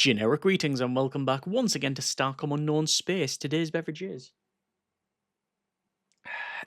Generic greetings and welcome back once again to Starcom Unknown Space. Today's beverage is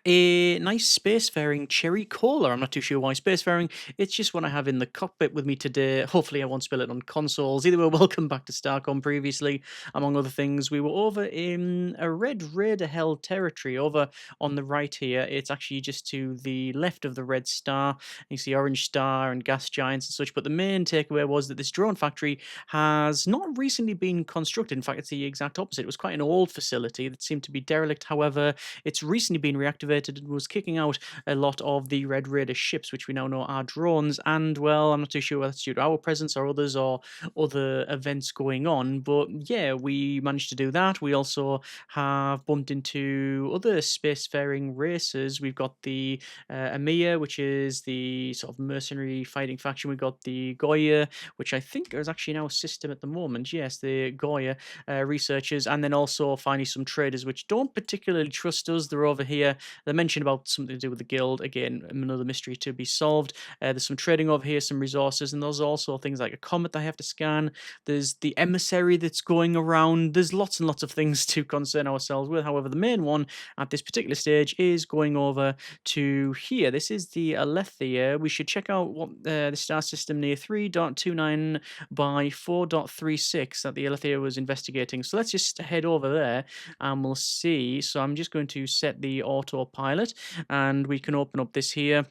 a nice spacefaring cherry cola. I'm not too sure why spacefaring. It's just what I have in the cockpit with me today. Hopefully, I won't spill it on consoles. Either way, welcome back to Starcom. Previously, among other things, we were over in a Red Raider held territory over on the right here. It's actually just to the left of the red star. You see orange star and gas giants and such. But the main takeaway was that this drone factory has not recently been constructed. In fact, it's the exact opposite. It was quite an old facility that seemed to be derelict. However, it's recently been reactivated and was kicking out a lot of the Red Raider ships, which we now know are drones. And, well, I'm not too sure whether it's due to our presence or others or other events going on. But, yeah, we managed to do that. We also have bumped into other spacefaring races. We've got the Amiya, which is the sort of mercenary fighting faction. We've got the Goya, which I think is actually in our system at the moment. Yes, the Goya researchers. And then also finally some traders, which don't particularly trust us. They're over here. They mentioned about something to do with the guild. Again, another mystery to be solved. There's some trading over here, some resources, and there's also things like a comet that I have to scan. There's the emissary that's going around. There's lots and lots of things to concern ourselves with. However, the main one at this particular stage is going over to here. This is the Aletheia. We should check out what the star system near 3.29 by 4.36 that the Aletheia was investigating. So let's just head over there and we'll see. So I'm just going to set the autopilot and we can open up this here.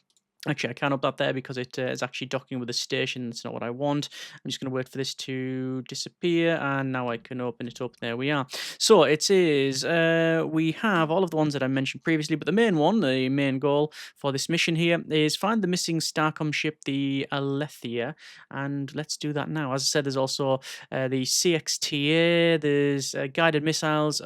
Actually, I can't up that there because it is actually docking with the station. That's not what I want. I'm just going to wait for this to disappear, and now I can open it up. There we are. So it is, we have all of the ones that I mentioned previously, but the main one, the main goal for this mission here is find the missing Starcom ship, the Aletheia, and let's do that now. As I said, there's also the CXTA, there's guided missiles,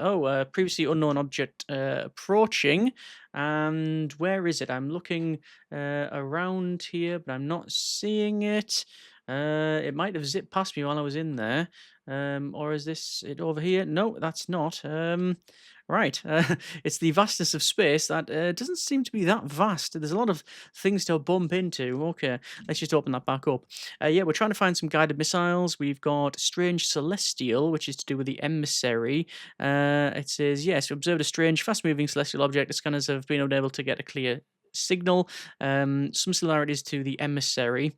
previously unknown object approaching. And where is it? I'm looking around here, but I'm not seeing it. It might have zipped past me while I was in there. Or is this it over here? No, that's not. Right. It's the vastness of space that doesn't seem to be that vast. There's a lot of things to bump into. Okay, let's just open that back up. Yeah, we're trying to find some guided missiles. We've got Strange Celestial, which is to do with the emissary. It says, yes, we observed a strange, fast-moving celestial object. The scanners have been unable to get a clear signal. Some similarities to the emissary.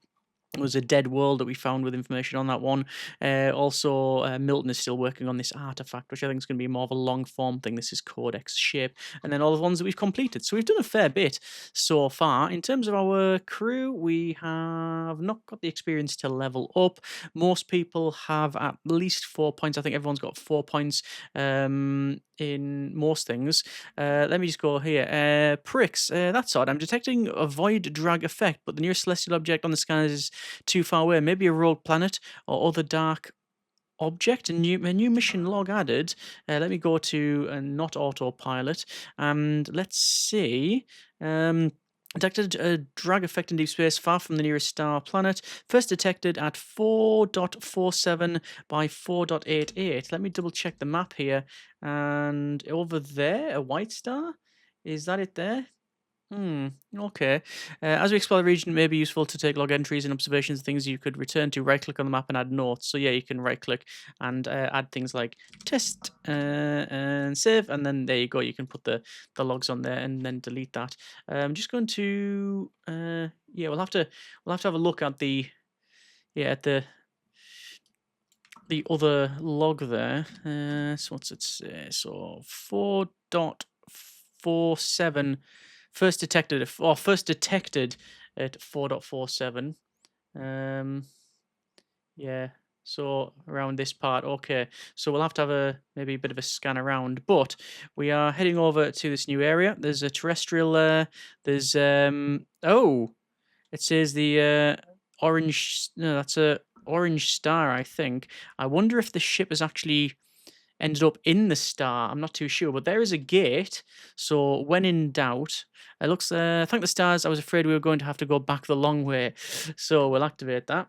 It was a dead world that we found with information on that one. Also, Milton is still working on this artifact, which I think is going to be more of a long-form thing. This is Codex ship. And then all the ones that we've completed. So we've done a fair bit so far. In terms of our crew, we have not got the experience to level up. Most people have at least 4 points. I think everyone's got 4 points in most things. Let me just go here. Pricks, that's odd. I'm detecting a void drag effect, but the nearest celestial object on the scanner is too far away. Maybe a rogue planet or other dark object. A new mission log added. Let me go to not autopilot and let's see. Detected a drag effect in deep space far from the nearest star planet. First detected at 4.47 by 4.88. Let me double check the map here. And over there, a white star? Is that it there? Okay. As we explore the region, it may be useful to take log entries and observations, things you could return to. Right-click on the map and add notes. So yeah, you can right-click and add things like test and save, and then there you go. You can put the logs on there and then delete that. I'm just going to yeah, we'll have to have a look at the the other log there. So what's it say? So 4.47. First detected at 4.47. Yeah, so around this part. Okay, so we'll have to have maybe a bit of a scan around, but we are heading over to this new area. There's a terrestrial there. There's oh, it says the orange. No, that's a orange star, I think. I wonder if the ship has actually ended up in the star. I'm not too sure, but there is a gate. So when in doubt, it looks. Thank the stars. I was afraid we were going to have to go back the long way. So we'll activate that.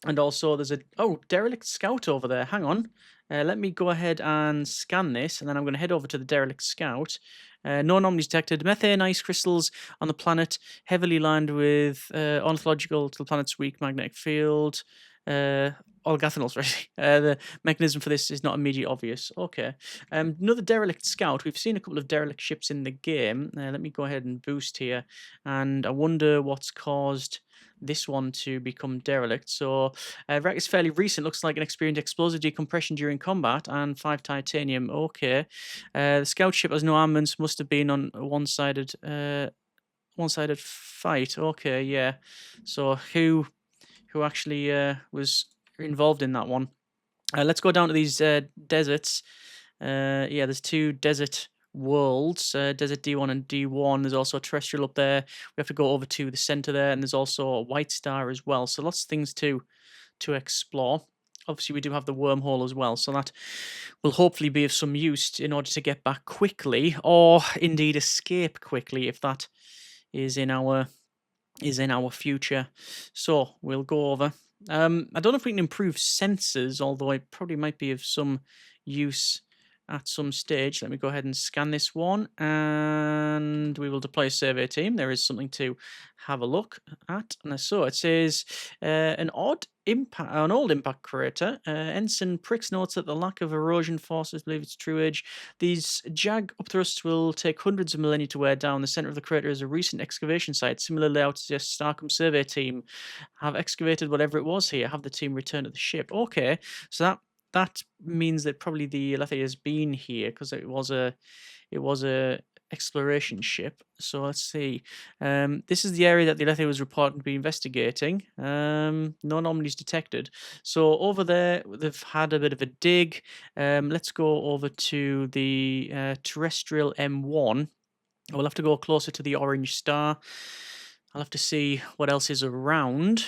And also, there's a derelict scout over there. Hang on. Let me go ahead and scan this, and then I'm going to head over to the derelict scout. No anomalies detected. Methane ice crystals on the planet, heavily lined with ornithological to the planet's weak magnetic field. Orgathanals, right? The mechanism for this is not immediately obvious. Okay. Another derelict scout. We've seen a couple of derelict ships in the game. Let me go ahead and boost here. And I wonder what's caused this one to become derelict. So, wreck is fairly recent. Looks like an experienced explosive decompression during combat and 5 titanium. Okay. The scout ship has no armaments. Must have been on a one-sided fight. Okay, yeah. So who actually was involved in that one? Let's go down to these deserts. Yeah, there's 2 desert worlds, Desert D1 and D1. There's also a terrestrial up there. We have to go over to the center there, and there's also a white star as well. So lots of things to explore. Obviously, we do have the wormhole as well, so that will hopefully be of some use in order to get back quickly, or indeed escape quickly if that is in our future. So we'll go over. I don't know if we can improve sensors, although it probably might be of some use at some stage. Let me go ahead and scan this one, and we will deploy a survey team. There is something to have a look at. And so it says an old impact crater. Ensign Pricks notes that the lack of erosion forces believe it's true age. These jag upthrusts will take hundreds of millennia to wear down. The center of the crater is a recent excavation site. Similar layout to the Starcom survey team have excavated whatever it was here. Have the team return to the ship. Okay, so that means that probably the Aletheia has been here because it was a exploration ship. So let's see. This is the area that the Aletheia was reported to be investigating. No anomalies detected. So over there, they've had a bit of a dig. Let's go over to the terrestrial M1. We'll have to go closer to the orange star. I'll have to see what else is around.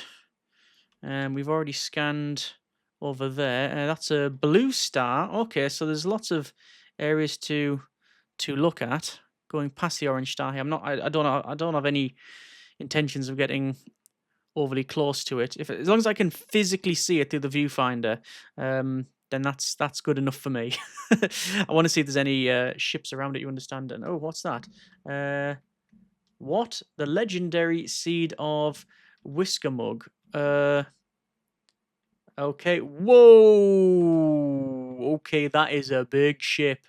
We've already scanned over there. That's a blue star. Okay, so there's lots of areas to look at. Going past the orange star here. I don't have any intentions of getting overly close to it. As long as I can physically see it through the viewfinder, then that's good enough for me. I want to see if there's any ships around it. You understand? And oh, what's that? What? The legendary seed of Wiskamug. Okay. Whoa. Okay, that is a big ship.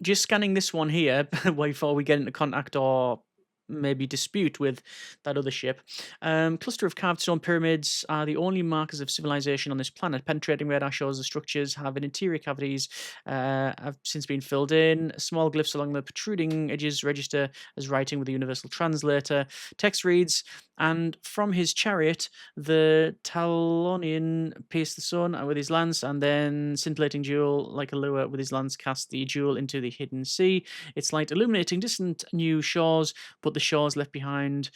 Just scanning this one here before we get into contact or maybe dispute with that other ship. Cluster of carved stone pyramids are the only markers of civilization on this planet. Penetrating radar shows the structures have an interior cavities have since been filled in. Small glyphs along the protruding edges register as writing with the universal translator. Text reads, and from his chariot, the Talonian pierced the sun with his lance, and then scintillating jewel like a lure with his lance cast the jewel into the hidden sea. Its light illuminating distant new shores, but the shores left behind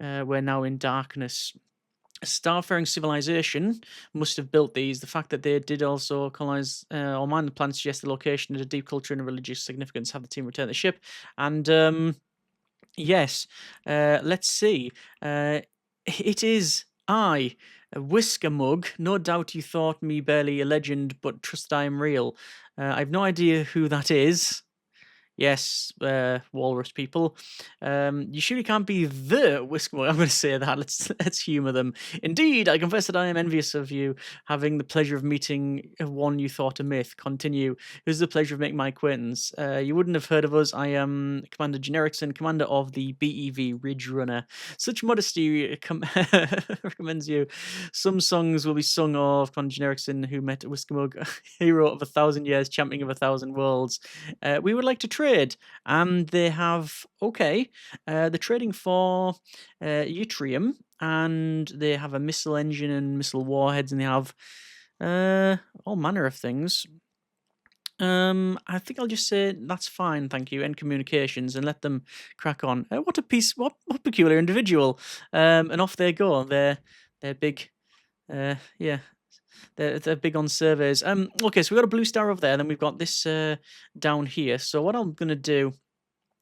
were now in darkness. A starfaring civilization must have built these. The fact that they did also colonize or mine the planet suggests the location had a deep culture and religious significance. Have the team return the ship. And yes, let's see. It is I, Wiskamug. No doubt you thought me barely a legend, but trust I am real. I've no idea who that is. Yes, walrus people. You surely can't be the Wiskamug. I'm going to say that. Let's humour them. Indeed, I confess that I am envious of you, having the pleasure of meeting one you thought a myth. Continue. Who's the pleasure of making my acquaintance? You wouldn't have heard of us. I am Commander Generickson, commander of the BEV Ridge Runner. Such modesty recommends you. Some songs will be sung of Commander Generickson, who met Wiskamug, hero of 1,000 years, champion of 1,000 worlds. We would like to trade, and they have they're trading for yttrium, and they have a missile engine and missile warheads, and they have all manner of things. I think I'll just say that's fine, thank you, end communications, and let them crack on. What peculiar individual. And off they go. They're big. Yeah. They're big on surveys. Okay, so we've got a blue star over there, then we've got this down here. So what I'm going to do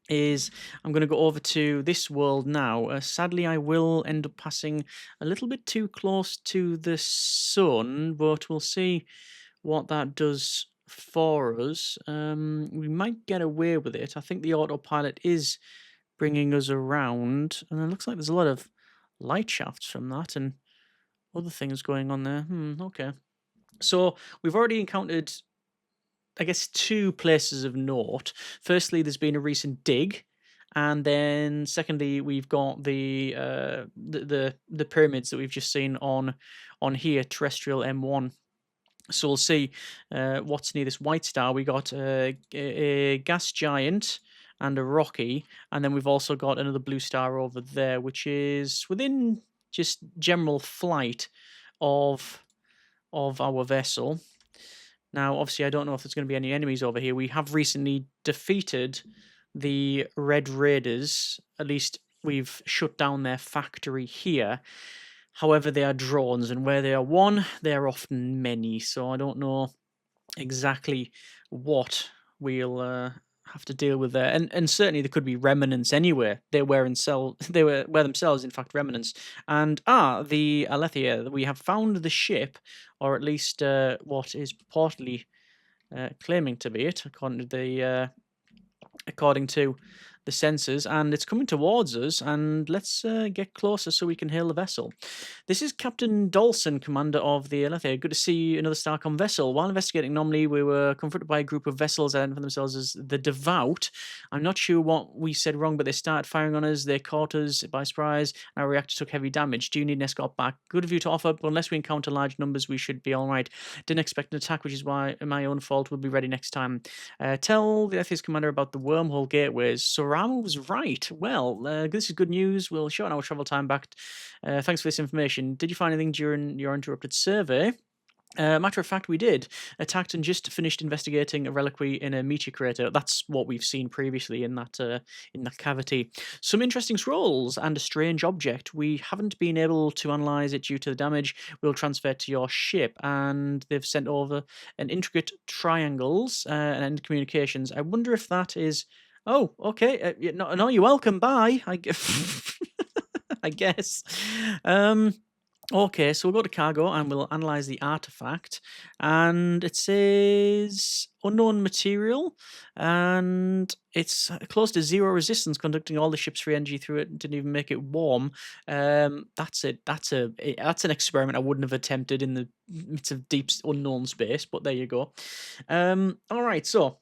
is I'm going to go over to this world now. Sadly, I will end up passing a little bit too close to the sun, but we'll see what that does for us. We might get away with it. I think the autopilot is bringing us around, and it looks like there's a lot of light shafts from that, and other things going on there. Okay. So we've already encountered, I guess, two places of note. Firstly, there's been a recent dig, and then secondly, we've got the pyramids that we've just seen on here, terrestrial M1. So we'll see what's near this white star. We got a gas giant and a rocky, and then we've also got another blue star over there, which is within just general flight of our vessel. Now, obviously, I don't know if there's going to be any enemies over here. We have recently defeated the Red Raiders. At least we've shut down their factory here. However, they are drones, and where they are one, they are often many. So I don't know exactly what we'll have to deal with there. And certainly there could be remnants anywhere. They were themselves, in fact, remnants. And the Aletheia. We have found the ship, or at least what is purportedly claiming to be it, according to the sensors, and it's coming towards us. And let's get closer so we can hail the vessel. This is Captain Dawson, commander of the Aletheia. Good to see another Starcom vessel. While investigating anomaly, we were confronted by a group of vessels identifying themselves as the Devout. I'm not sure what we said wrong, but they started firing on us. They caught us by surprise, and our reactor took heavy damage. Do you need an escort back? Good of you to offer, but unless we encounter large numbers, we should be all right. Didn't expect an attack, which is why my own fault. We'll be ready next time. Tell the Alethia's commander about the wormhole gateways. Sorama was right. Well, this is good news. We'll shorten our travel time back. Thanks for this information. Did you find anything during your interrupted survey? Matter of fact, we did. Attacked and just finished investigating a reliquary in a meteor crater. That's what we've seen previously in that cavity. Some interesting scrolls and a strange object. We haven't been able to analyze it due to the damage. We'll transfer it to your ship, and they've sent over an intricate triangles and communications. I wonder if that is. Oh, okay. No, you're welcome. Bye. I guess. Okay, so we'll go to cargo and we'll analyze the artifact. And it says unknown material, and it's close to zero resistance, conducting all the ship's free energy through it. Didn't even make it warm. That's it. That's an experiment I wouldn't have attempted in the midst of deep unknown space. But there you go. All right, so.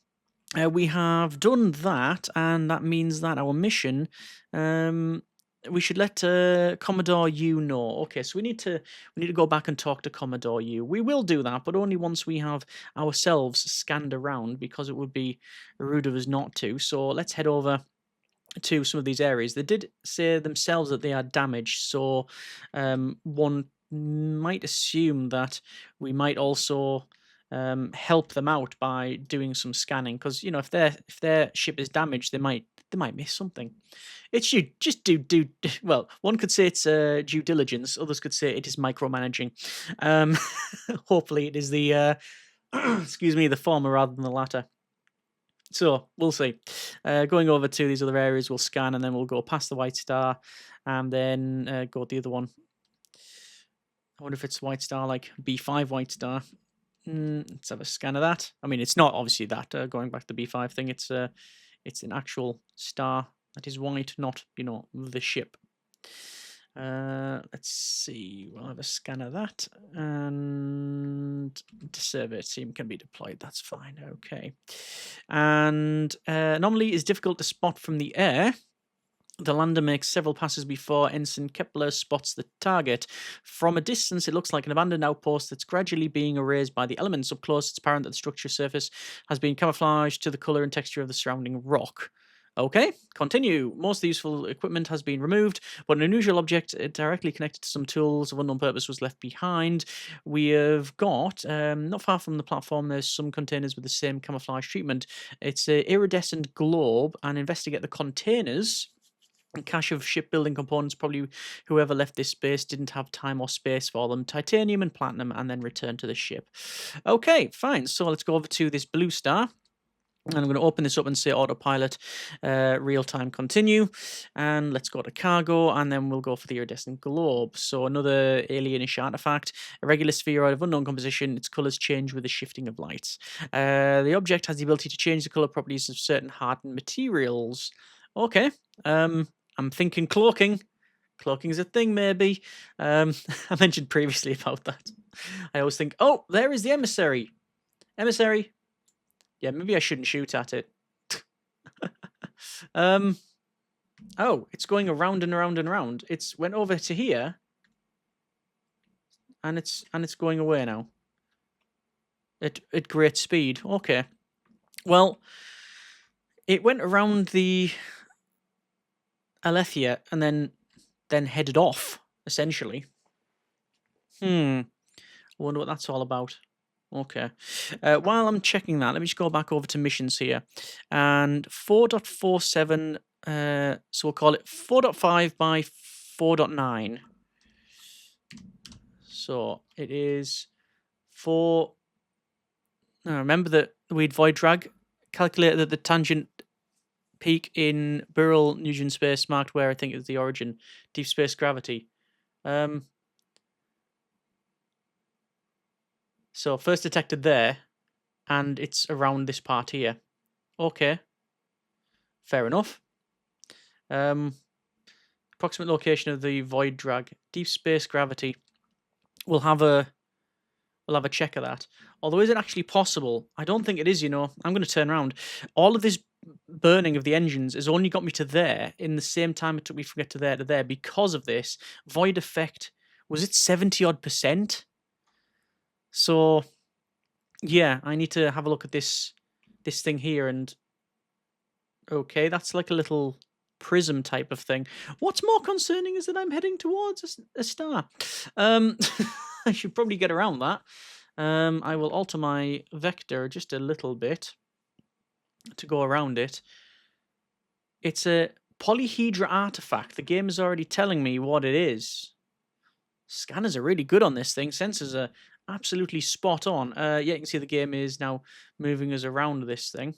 We have done that, and that means that our mission, we should let Commodore U know. Okay, so we need to go back and talk to Commodore U. We will do that, but only once we have ourselves scanned around, because it would be rude of us not to. So let's head over to some of these areas. They did say themselves that they are damaged, so one might assume that we might also help them out by doing some scanning, because if their ship is damaged, they might miss something. It's you just do well. One could say it's due diligence. Others could say it is micromanaging. Hopefully, it is the excuse me, the former rather than the latter. So we'll see. Going over to these other areas, we'll scan, and then we'll go past the white star, and then go to the other one. I wonder if it's white star, like B5 white star. Let's have a scan of that. I mean, it's not obviously that. Going back to the B5 thing, it's an actual star that is white, not the ship. Let's see. We'll have a scan of that, and the survey team can be deployed. That's fine. Okay. And anomaly is difficult to spot from the air. The lander makes several passes before Ensign Kepler spots the target. From a distance, it looks like an abandoned outpost that's gradually being erased by the elements. Up close, it's apparent that the structure surface has been camouflaged to the colour and texture of the surrounding rock. Okay, continue. Most of the useful equipment has been removed, but an unusual object directly connected to some tools of unknown purpose was left behind. We have got, not far from the platform, there's some containers with the same camouflage treatment. It's an iridescent globe, and investigate the containers. And cache of shipbuilding components. Probably whoever left this space didn't have time or space for them. Titanium and platinum, and then return to the ship. Okay, fine. So let's go over to this blue star. And I'm going to open this up and say autopilot, real-time continue. And let's go to cargo, and then we'll go for the iridescent globe. So another alienish artifact, a regular spheroid of unknown composition. Its colors change with the shifting of light. The object has the ability to change the color properties of certain hardened materials. Okay. I'm thinking cloaking. Cloaking's a thing, maybe. I mentioned previously about that. I always think, oh, there is the emissary. Emissary. Yeah, maybe I shouldn't shoot at it. Oh, it's going around and around and around. It's went over to here, and it's going away now. At great speed. Okay. Well, it went around the Aletheia and then headed off, essentially. I wonder what that's all about. Okay. While I'm checking that, let me just go back over to missions here. And 4.47, so we'll call it 4.5 by 4.9. So it is 4. Now remember that we'd void drag calculated that the tangent peak in Burrell Nugent space marked where I think is the origin, deep space gravity. So first detected there, and it's around this part here. Okay. Fair enough. Approximate location of the void drag, deep space gravity. We'll have a check of that. Although is it actually possible? I don't think it is, you know. I'm going to turn around. All of this burning of the engines has only got me to there in the same time it took me from get to there because of this void effect. Was it 70 odd %? So yeah, I need to have a look at this thing here, and okay, that's like a little prism type of thing. What's more concerning is that I'm heading towards a star. I should probably get around that. I will alter my vector just a little bit to go around it. It's a polyhedra artifact. The game is already telling me what it is. Scanners are really good on this thing. Sensors are absolutely spot on. Yeah, you can see the game is now moving us around this thing.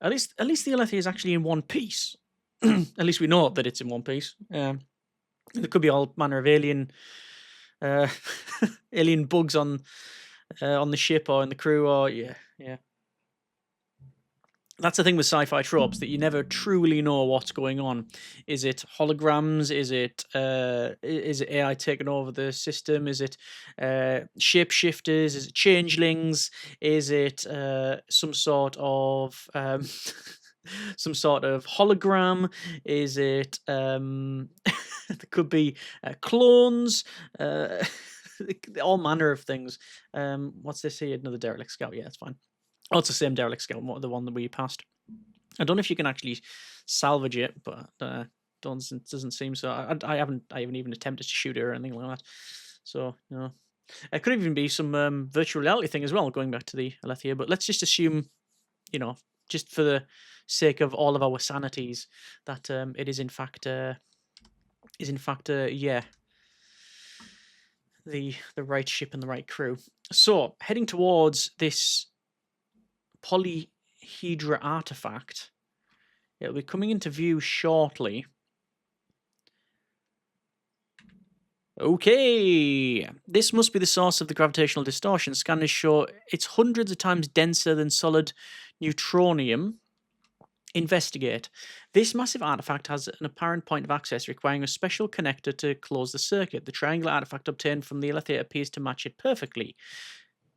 At least the Aletheia is actually in one piece. At least we know that it's in one piece. There could be all manner of alien alien bugs on the ship or in the crew, or yeah. That's the thing with sci-fi tropes, that you never truly know what's going on. Is it holograms? Is it AI taking over the system? Is it shapeshifters? Is it changelings? Is it some sort of some sort of hologram? Is it there could be clones? All manner of things. What's this here? Another derelict scout. Yeah, it's fine. Oh, it's the same derelict scout, the one that we passed. I don't know if you can actually salvage it, but doesn't seem so. I haven't even attempted to shoot it or anything like that. So you know, it could even be some virtual reality thing as well, going back to the Aletheia. But let's just assume, you know, just for the sake of all of our sanities, that it is in fact yeah, the right ship and the right crew. So heading towards this polyhedra artifact. It'll be coming into view shortly. Okay, this must be the source of the gravitational distortion. Scanners show it's hundreds of times denser than solid neutronium. Investigate. This massive artifact has an apparent point of access requiring a special connector to close the circuit. The triangular artifact obtained from the Aletheia appears to match it perfectly.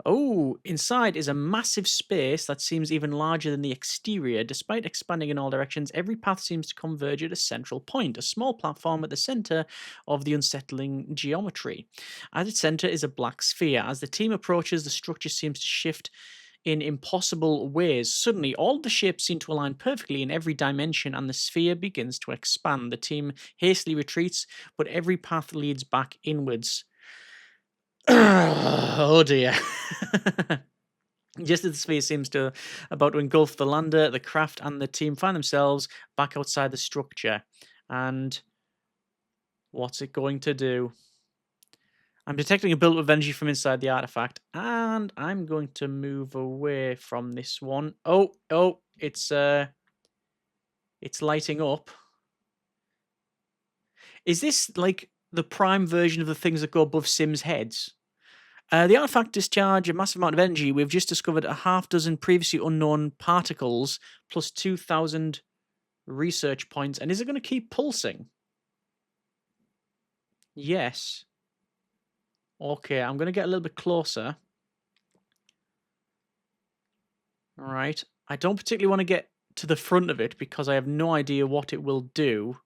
Oh, inside is a massive space that seems even larger than the exterior. Despite expanding in all directions, every path seems to converge at a central point, a small platform at the center of the unsettling geometry. At its center is a black sphere. As the team approaches, the structure seems to shift in impossible ways. Suddenly, all the shapes seem to align perfectly in every dimension, and the sphere begins to expand. The team hastily retreats, but every path leads back inwards. Oh dear. Just as the sphere seems to about to engulf the lander, the craft and the team find themselves back outside the structure. And what's it going to do? I'm detecting a buildup of energy from inside the artifact, and I'm going to move away from this one. Oh, it's lighting up. Is this like the prime version of the things that go above Sims' heads? The artifact discharge a massive amount of energy. We've just discovered a half dozen previously unknown particles plus 2,000 research points. And is it going to keep pulsing? Yes. Okay, I'm going to get a little bit closer. All right. I don't particularly want to get to the front of it because I have no idea what it will do.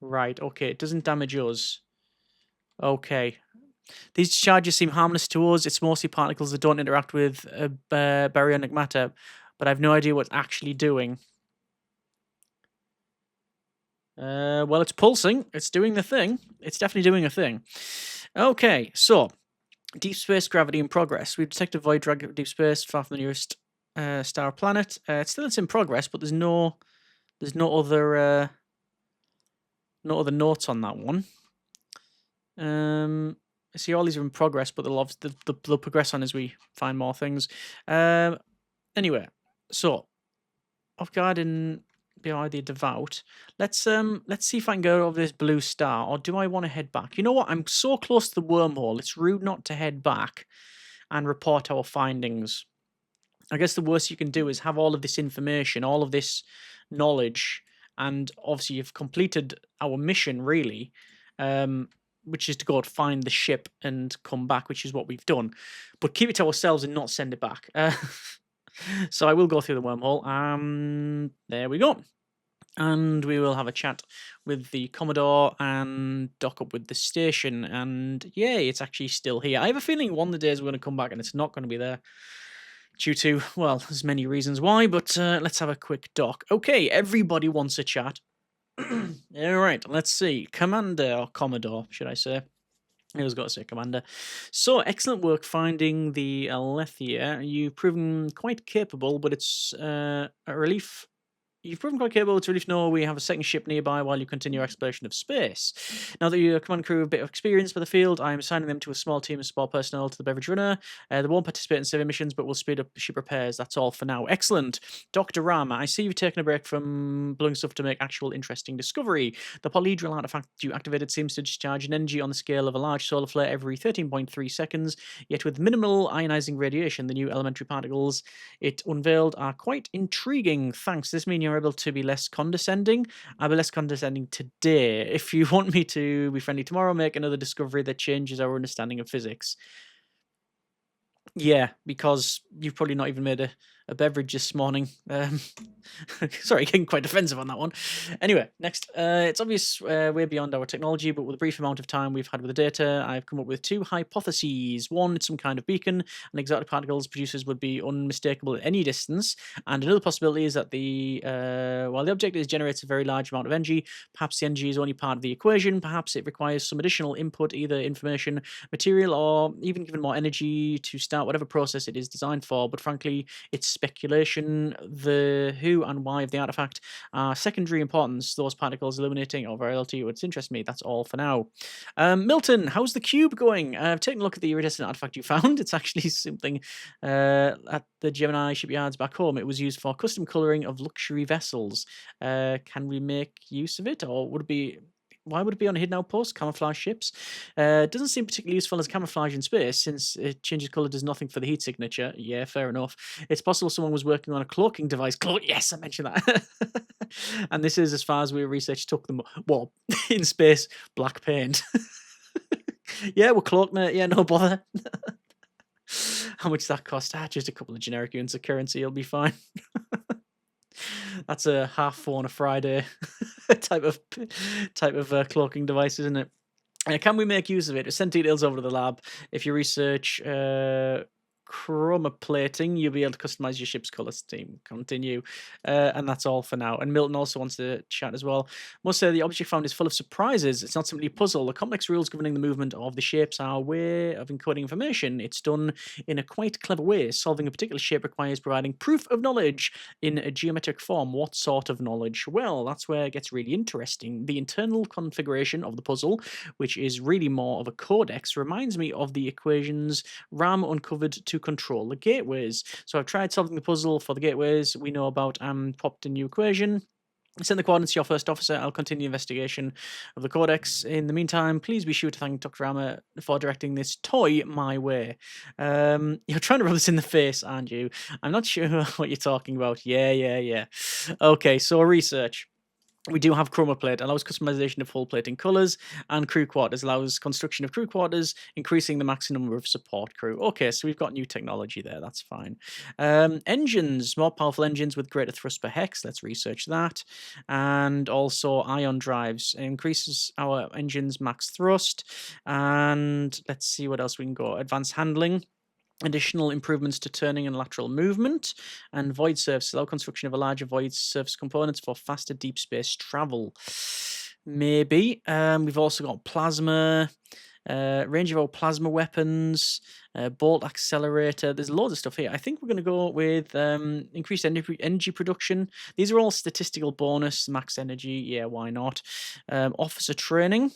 Right, okay, it doesn't damage us. Okay. These charges seem harmless to us. It's mostly particles that don't interact with baryonic matter, but I have no idea what it's actually doing. Well, it's pulsing. It's doing the thing. It's definitely doing a thing. Okay, so deep space gravity in progress. We've detected void drag deep space far from the nearest star or planet. It's in progress, but there's no other notes on that one. I see all these are in progress, but they'll progress on as we find more things. Anyway, so off guard in behind the Devout. Let's see if I can go over this blue star, or do I want to head back? You know what? I'm so close to the wormhole. It's rude not to head back and report our findings. I guess the worst you can do is have all of this information, all of this knowledge, and obviously you've completed our mission, really, which is to go and find the ship and come back, which is what we've done. But keep it to ourselves and not send it back. So I will go through the wormhole. There we go. And we will have a chat with the Commodore and dock up with the station. And yay, it's actually still here. I have a feeling one of the days we're going to come back and it's not going to be there. Due to, well, there's many reasons why, but let's have a quick dock. Okay, everybody wants a chat. All right, let's see. Commander, or Commodore, should I say. I was got to say Commander. So, excellent work finding the Aletheia. You've proven quite capable, but it's a relief. You've proven quite capable to relief know we have a second ship nearby while you continue your exploration of space. Now that your command crew have a bit of experience for the field, I am assigning them to a small team of support personnel to the Beverage runner. They won't participate in survey missions, but will speed up ship repairs. That's all for now. Excellent. Dr. Rama, I see you've taken a break from blowing stuff to make actual interesting discovery. The polyhedral artifact you activated seems to discharge an energy on the scale of a large solar flare every 13.3 seconds, yet with minimal ionizing radiation. The new elementary particles it unveiled are quite intriguing. Thanks. Does this mean you're able to be less condescending? I'll be less condescending today. If you want me to be friendly tomorrow, make another discovery that changes our understanding of physics. Yeah, because you've probably not even made a beverage this morning. Sorry, getting quite defensive on that one. Anyway, next. It's obvious way beyond our technology, but with a brief amount of time we've had with the data, I've come up with two hypotheses. One, it's some kind of beacon, and exotic particles producers would be unmistakable at any distance. And another possibility is that while the object generates a very large amount of energy, perhaps the energy is only part of the equation. Perhaps it requires some additional input, either information, material, or even given more energy to start whatever process it is designed for. But frankly, it's speculation. The who and why of the artifact are secondary importance. Those particles illuminating our virality would interest me. That's all for now. Milton, how's the cube going? I've taken a look at the iridescent artifact you found. It's actually something at the Gemini shipyards back home. It was used for custom coloring of luxury vessels. Can we make use of it, or would it be? Why would it be on a hidden outpost? Camouflage ships? Doesn't seem particularly useful as camouflage in space, since it changes colour, does nothing for the heat signature. Yeah, fair enough. It's possible someone was working on a cloaking device. Yes, I mentioned that. And this is as far as research took them. Well, in space, black paint. Yeah, we're cloaked, mate. Yeah, no bother. How much does that cost? Just a couple of generic units of currency. It'll be fine. That's a half four on a Friday type of cloaking device, isn't it? Can we make use of it? Send details over to the lab. If you research chromoplating, you'll be able to customize your ship's color scheme. Continue. And that's all for now. And Milton also wants to chat as well. Must say the object found is full of surprises. It's not simply a puzzle. The complex rules governing the movement of the shapes are a way of encoding information. It's done in a quite clever way. Solving a particular shape requires providing proof of knowledge in a geometric form. What sort of knowledge? Well, that's where it gets really interesting. The internal configuration of the puzzle, which is really more of a codex, reminds me of the equations RAM uncovered to control the gateways. So I've tried solving the puzzle for the gateways we know about and popped a new equation. Send the coordinates to your first officer. I'll continue the investigation of the codex. In the meantime, please be sure to thank Dr. Rama for directing this toy my way. You're trying to rub this in the face, aren't you? I'm not sure what you're talking about. Yeah. Okay, so research. We do have chroma plate, allows customization of hull plating colors, and crew quarters allows construction of crew quarters, increasing the maximum number of support crew. Okay, so we've got new technology there. That's fine. Engines, more powerful engines with greater thrust per hex. Let's research that. And also ion drives increases our engine's max thrust. And let's see what else we can go. Advanced handling. Additional improvements to turning and lateral movement, and void surface allow construction of a larger void surface components for faster deep space travel. Maybe. We've also got plasma, range of all plasma weapons, bolt accelerator. There's loads of stuff here. I think we're going to go with increased energy production. These are all statistical bonus, max energy. Yeah, why not? Officer training.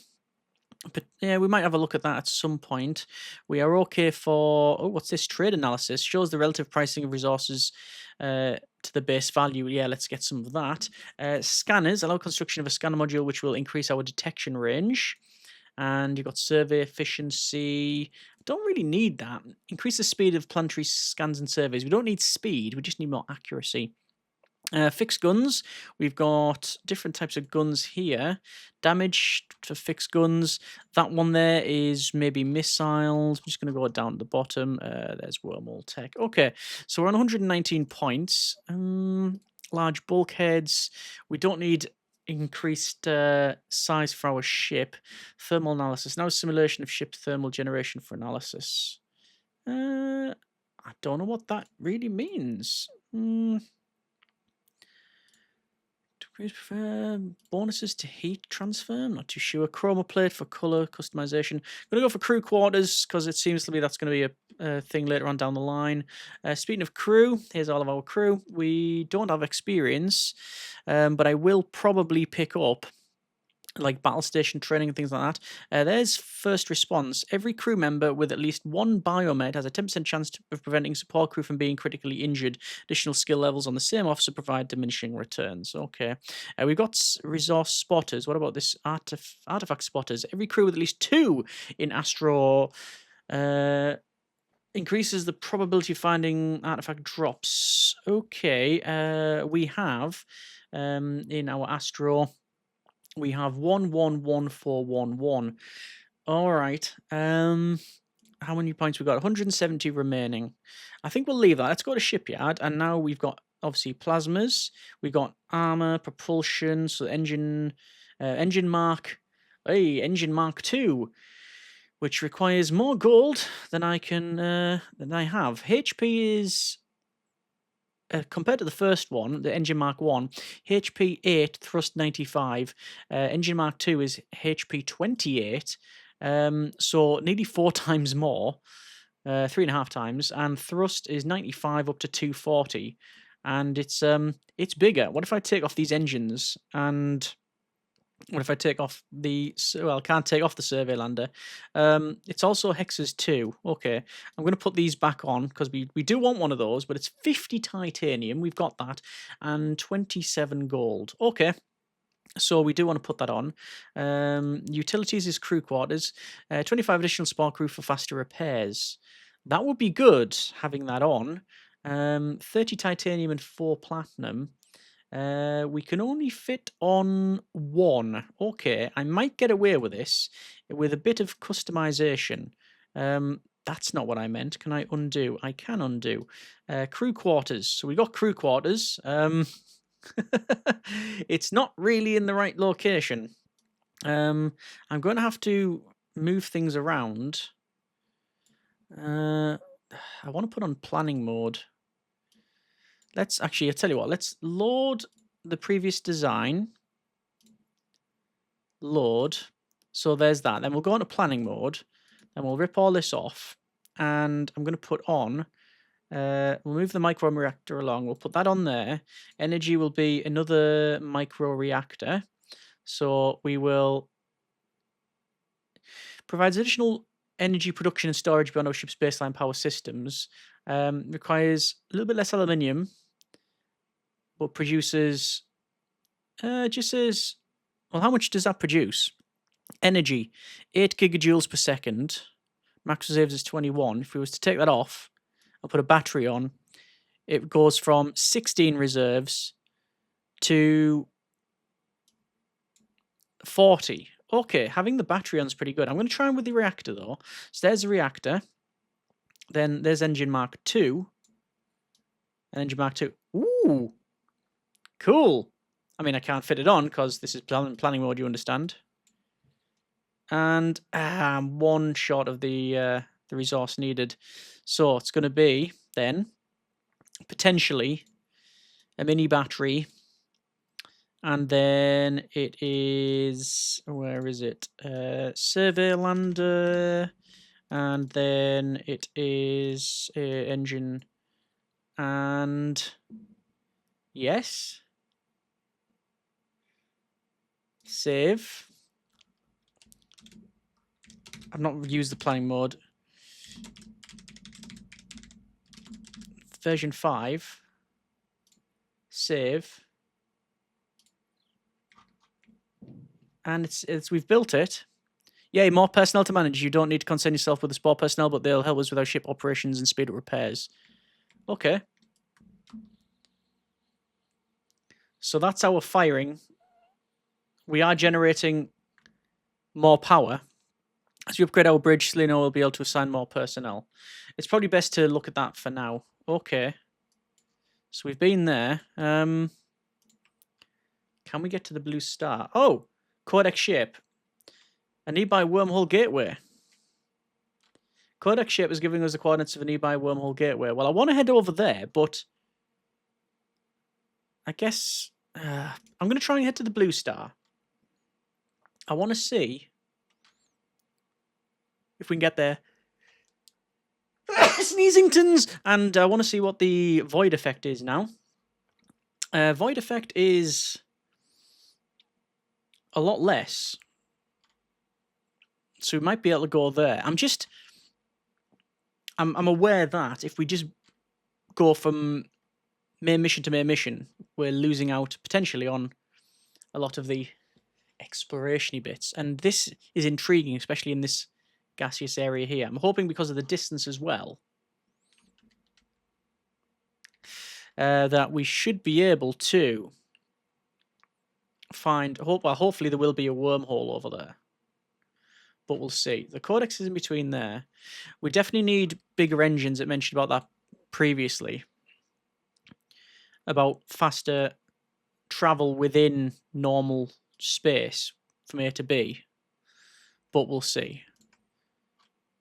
But yeah, we might have a look at that at some point. We are okay for what's this? Trade analysis shows the relative pricing of resources to the base value. Yeah, let's get some of that. Scanners allow construction of a scanner module, which will increase our detection range. And you've got survey efficiency. Don't really need that. Increase the speed of planetary scans and surveys. We don't need speed. We just need more accuracy. Fixed guns, we've got different types of guns here. Damage for fixed guns, that one there is maybe missiles. I'm just going to go down to the bottom. There's wormhole tech. Okay, so we're on 119 points. Large bulkheads, we don't need increased size for our ship. Thermal analysis, now simulation of ship thermal generation for analysis. I don't know what that really means. Bonuses to heat transfer. I'm not too sure. Chroma plate for color customization. I'm going to go for crew quarters because it seems to me that's going to be a thing later on down the line. Speaking of crew, here's all of our crew. We don't have experience, but I will probably pick up like battle station training and things like that. There's first response. Every crew member with at least one biomed has a 10% chance of preventing support crew from being critically injured. Additional skill levels on the same officer provide diminishing returns. Okay. We've got resource spotters. What about this artifact spotters? Every crew with at least 2 in Astro increases the probability of finding artifact drops. Okay. We have in our Astro, we have 111411. All right. How many points we got? 170 remaining. I think we'll leave that. Let's go to shipyard, and now we've got obviously plasmas. We've got armor, propulsion, so engine mark. Engine mark 2, which requires more gold than I can than I have. HP is compared to the first one, the Engine Mark 1, HP 8, thrust 95. Engine Mark 2 is HP 28, so nearly 4 times more, 3.5 times, and thrust is 95 up to 240, and it's bigger. What if I take off these engines and what if I take off the... Well, I can't take off the survey lander. It's also hexes too. Okay, I'm going to put these back on because we do want one of those, but it's 50 titanium. We've got that. And 27 gold. Okay. So we do want to put that on. Utilities is crew quarters. 25 additional support crew for faster repairs. That would be good, having that on. 30 titanium and 4 platinum. We can only fit on 1. Okay, I might get away with this with a bit of customization. That's not what I meant. Can I undo? I can undo. Crew quarters. So we got crew quarters. It's not really in the right location. I'm going to have to move things around. I want to put on planning mode. Let's actually, I'll tell you what, let's load the previous design. Load. So there's that. Then we'll go into planning mode. Then we'll rip all this off. And I'm going to put on, we'll move the micro reactor along. We'll put that on there. Energy will be another micro reactor. So we will provides additional energy production and storage beyond our ship's baseline power systems. Requires a little bit less aluminium, but produces, just says, well, how much does that produce? Energy, 8 gigajoules per second. Max reserves is 21. If we was to take that off, I'll put a battery on, it goes from 16 reserves to 40. Okay, having the battery on is pretty good. I'm going to try with the reactor, though. So there's the reactor. Then there's engine mark 2. And engine mark 2. Ooh! Cool! I mean, I can't fit it on because this is planning mode, you understand. And I'm one short of the resource needed. So it's going to be, then, potentially, a mini battery. And then it is... Where is it? Survey lander... And then it is engine and yes. Save. I've not used the planning mode. Version 5. Save. And it's we've built it. Yay, more personnel to manage. You don't need to concern yourself with the spore personnel, but they'll help us with our ship operations and speed up repairs. Okay. So that's our firing. We are generating more power. As we upgrade our bridge, Selena will be able to assign more personnel. It's probably best to look at that for now. Okay. So we've been there. Can we get to the blue star? Oh! Codex shape. A nearby wormhole gateway. Codex shape is giving us the coordinates of a nearby wormhole gateway. Well, I want to head over there, but I guess I'm going to try and head to the blue star. I want to see if we can get there. Sneezingtons! And I want to see what the void effect is now. Void effect is a lot less. So we might be able to go there. I'm aware that if we just go from main mission to main mission, we're losing out potentially on a lot of the exploration-y bits. And this is intriguing, especially in this gaseous area here. I'm hoping because of the distance as well, that we should be able to find... Well, hopefully there will be a wormhole over there. But we'll see. The codex is in between there. We definitely need bigger engines. It mentioned about that previously. About faster travel within normal space from A to B. But we'll see.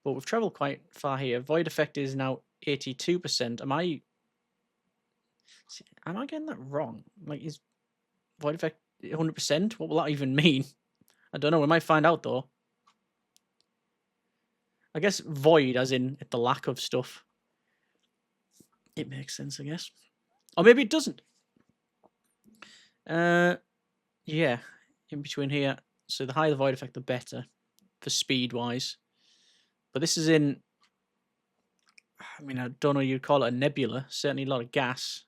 But we've travelled quite far here. Void effect is now 82%. Am I getting that wrong? Like, is void effect 100%? What will that even mean? I don't know. We might find out, though. I guess void as in the lack of stuff. It makes sense, I guess. Or maybe it doesn't. Yeah, in between here. So the higher the void effect, the better for speed-wise. But this is in... I mean, I don't know you'd call it a nebula. Certainly a lot of gas.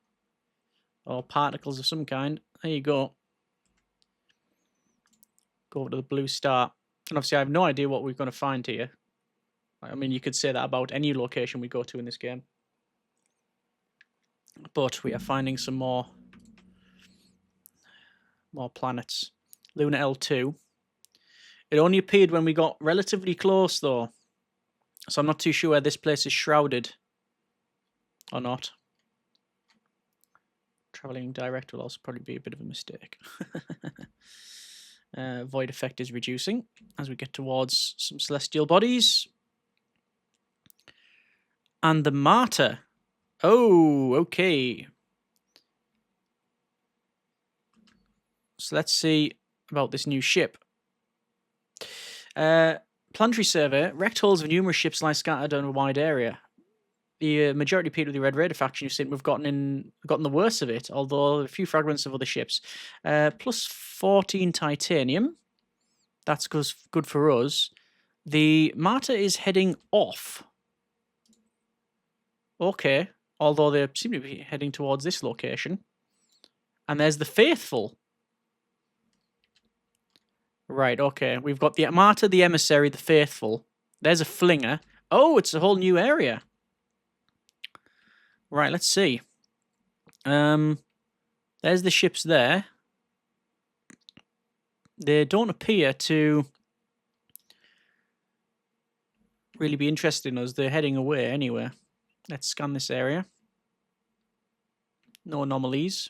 Or particles of some kind. There you go. Go over to the blue star. And obviously I have no idea what we're going to find here. I mean, you could say that about any location we go to in this game. But we are finding some more planets. Luna L2. It only appeared when we got relatively close, though. So I'm not too sure where this place is shrouded. Or not. Traveling direct will also probably be a bit of a mistake. Void effect is reducing as we get towards some celestial bodies. And the Martyr. Oh, okay. So let's see about this new ship. Planetary survey. Wrecked hulls of numerous ships lie scattered over a wide area. The majority appeared with the Red Raider faction. You've seen we've gotten the worst of it, although a few fragments of other ships. Plus 14 titanium. That's good for us. The Martyr is heading off. Okay. Although they seem to be heading towards this location. And there's the Faithful. Right, okay. We've got the Martyr, the Emissary, the Faithful. There's a Flinger. Oh, it's a whole new area. Right, let's see. There's the ships there. They don't appear to really be interested in us. They're heading away anyway. Let's scan this area. No anomalies.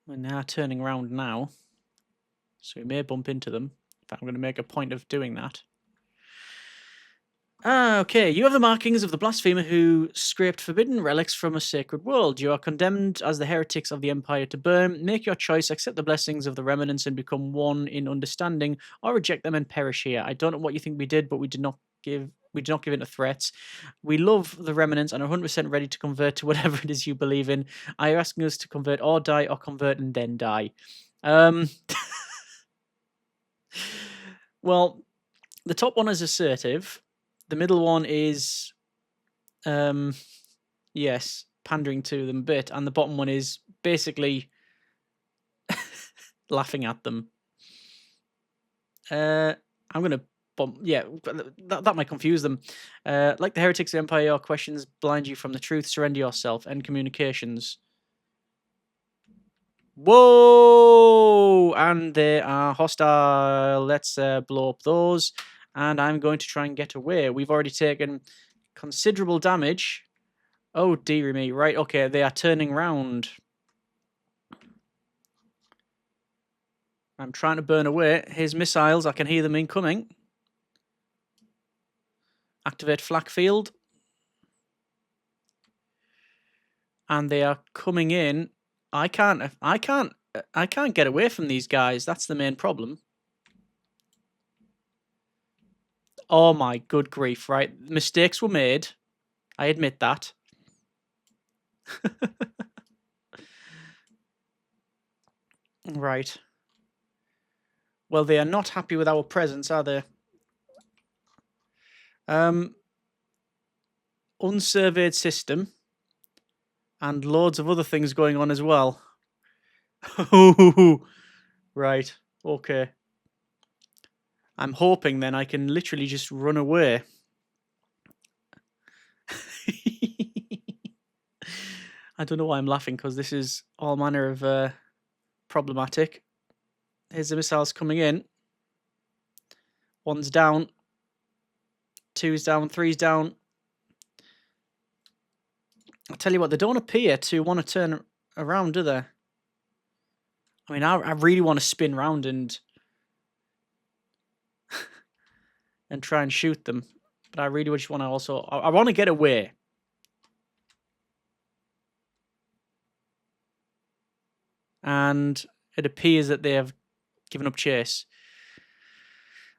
And they are turning around now. So we may bump into them. In fact, I'm going to make a point of doing that. Okay, you have the markings of the blasphemer who scraped forbidden relics from a sacred world. You are condemned as the heretics of the Empire to burn. Make your choice, accept the blessings of the remnants and become one in understanding, or reject them and perish here. I don't know what you think we did, but we did not give in to threats. We love the remnants and are 100% ready to convert to whatever it is you believe in. Are you asking us to convert or die, or convert and then die? Well, the top one is assertive. The middle one is, yes, pandering to them a bit. And the bottom one is basically laughing at them. I'm going to bump, yeah, that might confuse them. Like the heretics of the Empire, your questions blind you from the truth. Surrender yourself. End communications. Whoa! And they are hostile. Let's blow up those. And I'm going to try and get away. We've already taken considerable damage. Oh, dearie me. Right, okay, they are turning round. I'm trying to burn away his missiles. I can hear them incoming. Activate flak field. And they are coming in. I can't get away from these guys. That's the main problem. Oh my good grief, right? Mistakes were made. I admit that. Right. Well, they are not happy with our presence, are they? Unsurveyed system. And loads of other things going on as well. Right. Okay. I'm hoping then I can literally just run away. I don't know why I'm laughing, because this is all manner of problematic. Here's the missiles coming in. One's down. Two's down. Three's down. I'll tell you what, they don't appear to want to turn around, do they? I mean, I really want to spin round and try and shoot them. But I really just want to also... I want to get away. And it appears that they have given up chase.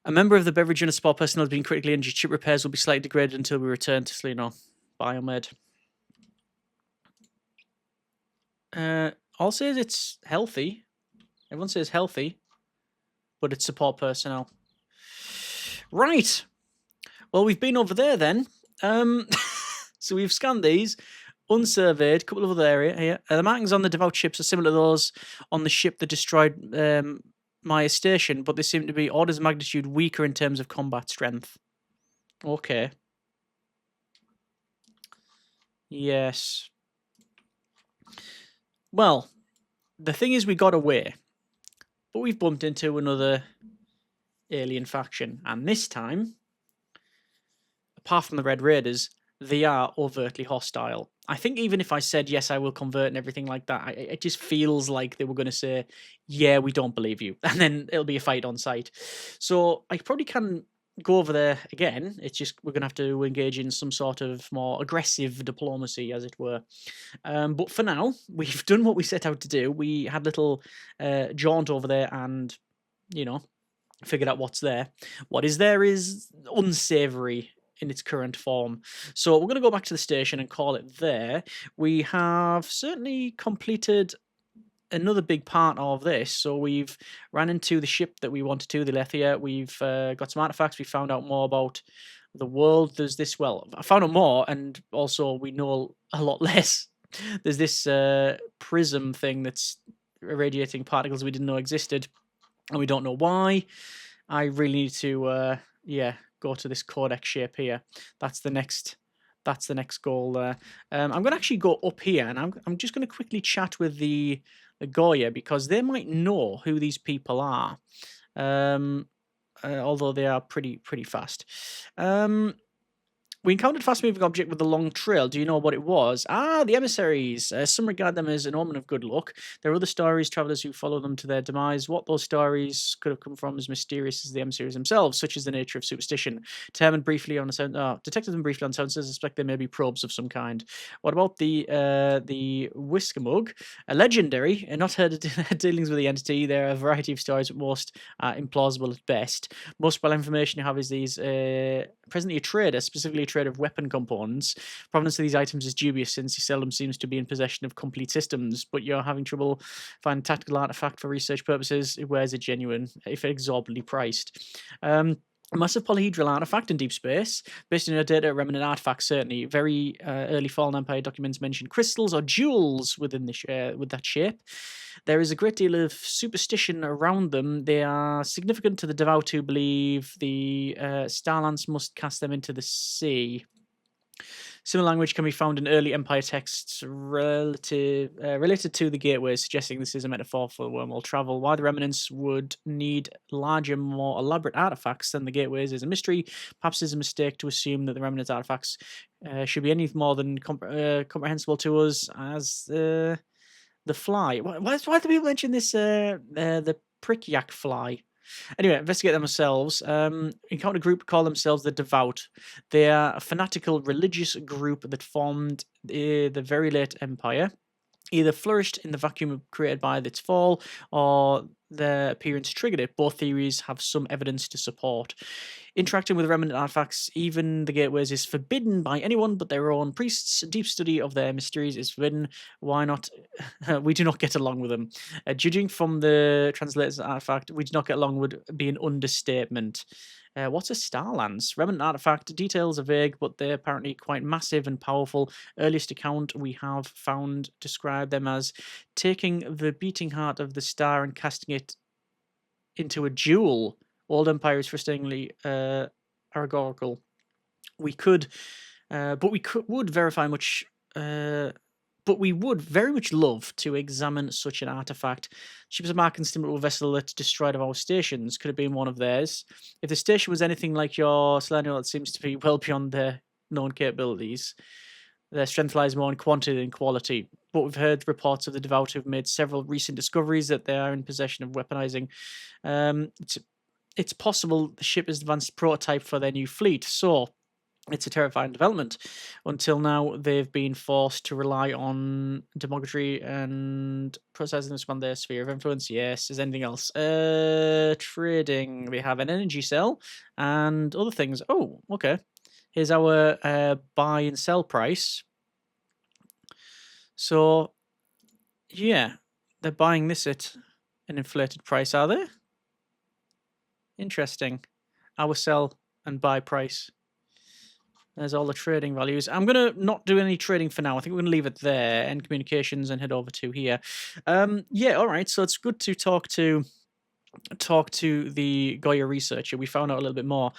A member of the Beverage and support personnel has been critically injured. Chip repairs will be slightly degraded until we return to Seleno. Biomed. All says it's healthy. Everyone says healthy. But it's support personnel. Right. Well, we've been over there then. So we've scanned these. Unsurveyed, a couple of other areas here. The markings on the Devout ships are similar to those on the ship that destroyed Maya Station, but they seem to be orders of magnitude weaker in terms of combat strength. Okay. Yes. Well, the thing is we got away, but we've bumped into another alien faction, and this time, apart from the Red Raiders, they are overtly hostile. I think even if I said, yes, I will convert and everything like that, it just feels like they were going to say, yeah, we don't believe you. And then it'll be a fight on site. So I probably can go over there again. It's just we're going to have to engage in some sort of more aggressive diplomacy, as it were. But for now, we've done what we set out to do. We had a little jaunt over there and, you know, figured out what's there. What is there is unsavory in its current form. So we're going to go back to the station and call it there. We have certainly completed another big part of this. So we've ran into the ship that we wanted to, the Aletheia. We've got some artifacts. We found out more about the world. There's this, well, I found out more, and also we know a lot less. There's this prism thing that's irradiating particles we didn't know existed, and we don't know why. I really need to, yeah, go to this codex shape here. That's the next That's the next goal there. I'm going to actually go up here, and I'm just going to quickly chat with the Goya, because they might know who these people are. Although they are pretty fast. We encountered a fast-moving object with a long trail. Do you know what it was? Ah, the emissaries. Some regard them as an omen of good luck. There are other stories, travelers who follow them to their demise. What those stories could have come from is mysterious as the emissaries themselves, such as the nature of superstition. Detected them briefly on sounds, suspect they may be probes of some kind. What about the Wiskamug? A legendary, and not heard of dealings with the entity. There are a variety of stories, but most implausible at best. Most well information you have is these presently a trader, specifically a trader of weapon components. Provenance of these items is dubious, since he seldom seems to be in possession of complete systems, but you're having trouble finding a tactical artifact for research purposes. Where is it genuine, if exorbitantly priced? A massive polyhedral artifact in deep space. Based on your data, remnant artifacts, certainly. Very early Fallen Empire documents mention crystals or jewels within with that shape. There is a great deal of superstition around them. They are significant to the Devout, who believe the Starlance must cast them into the sea. Similar language can be found in early Empire texts related to the gateways, suggesting this is a metaphor for wormhole travel. Why the remnants would need larger, more elaborate artifacts than the gateways is a mystery. Perhaps it's a mistake to assume that the remnant artifacts should be anything more than comprehensible to us as the fly. Why do people mention this? The prick yak fly. Anyway, investigate them themselves. Encounter group call themselves the Devout. They are a fanatical religious group that formed the very late Empire. Either flourished in the vacuum created by its fall, or their appearance triggered it. Both theories have some evidence to support. Interacting with remnant artifacts, even the gateways, is forbidden by anyone but their own priests. Deep study of their mysteries is forbidden. Why not? We do not get along with them. Judging from the translator's artifact, we do not get along would be an understatement. What's a Starlance? Remnant artifact. Details are vague, but they're apparently quite massive and powerful. Earliest account we have found describe them as taking the beating heart of the star and casting it into a jewel. Old Empire is frustratingly allegorical. We could, but we would verify much. But we would very much love to examine such an artifact. Ship is a mark and stimulable vessel that destroyed of our stations. Could have been one of theirs. If the station was anything like your Selenial, it seems to be well beyond their known capabilities. Their strength lies more in quantity than quality. But we've heard reports of the Devout who've made several recent discoveries that they are in possession of weaponizing. It's possible the ship is advanced prototype for their new fleet, so it's a terrifying development. Until now, they've been forced to rely on demography and processing to expand their sphere of influence. Yes, is anything else? Trading. We have an energy cell and other things. Oh, okay. Here's our buy and sell price. So, yeah, they're buying this at an inflated price, are they? Interesting. Our sell and buy price. There's all the trading values. I'm going to not do any trading for now. I think we're going to leave it there, end communications, and head over to here. Yeah, all right. So it's good to talk to the Goya researcher. We found out a little bit more.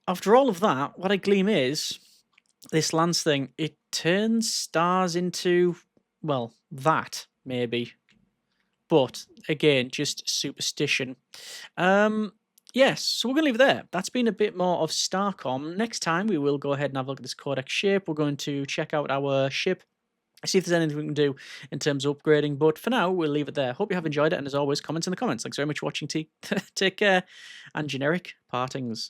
After all of that, what I glean is this Lance thing. It turns stars into, well, that maybe, but again, just superstition. Yes, so we're going to leave it there. That's been a bit more of Starcom. Next time, we will go ahead and have a look at this Codex shape. We're going to check out our ship, see if there's anything we can do in terms of upgrading. But for now, we'll leave it there. Hope you have enjoyed it. And as always, comments in the comments. Thanks very much for watching. Take care and generic partings.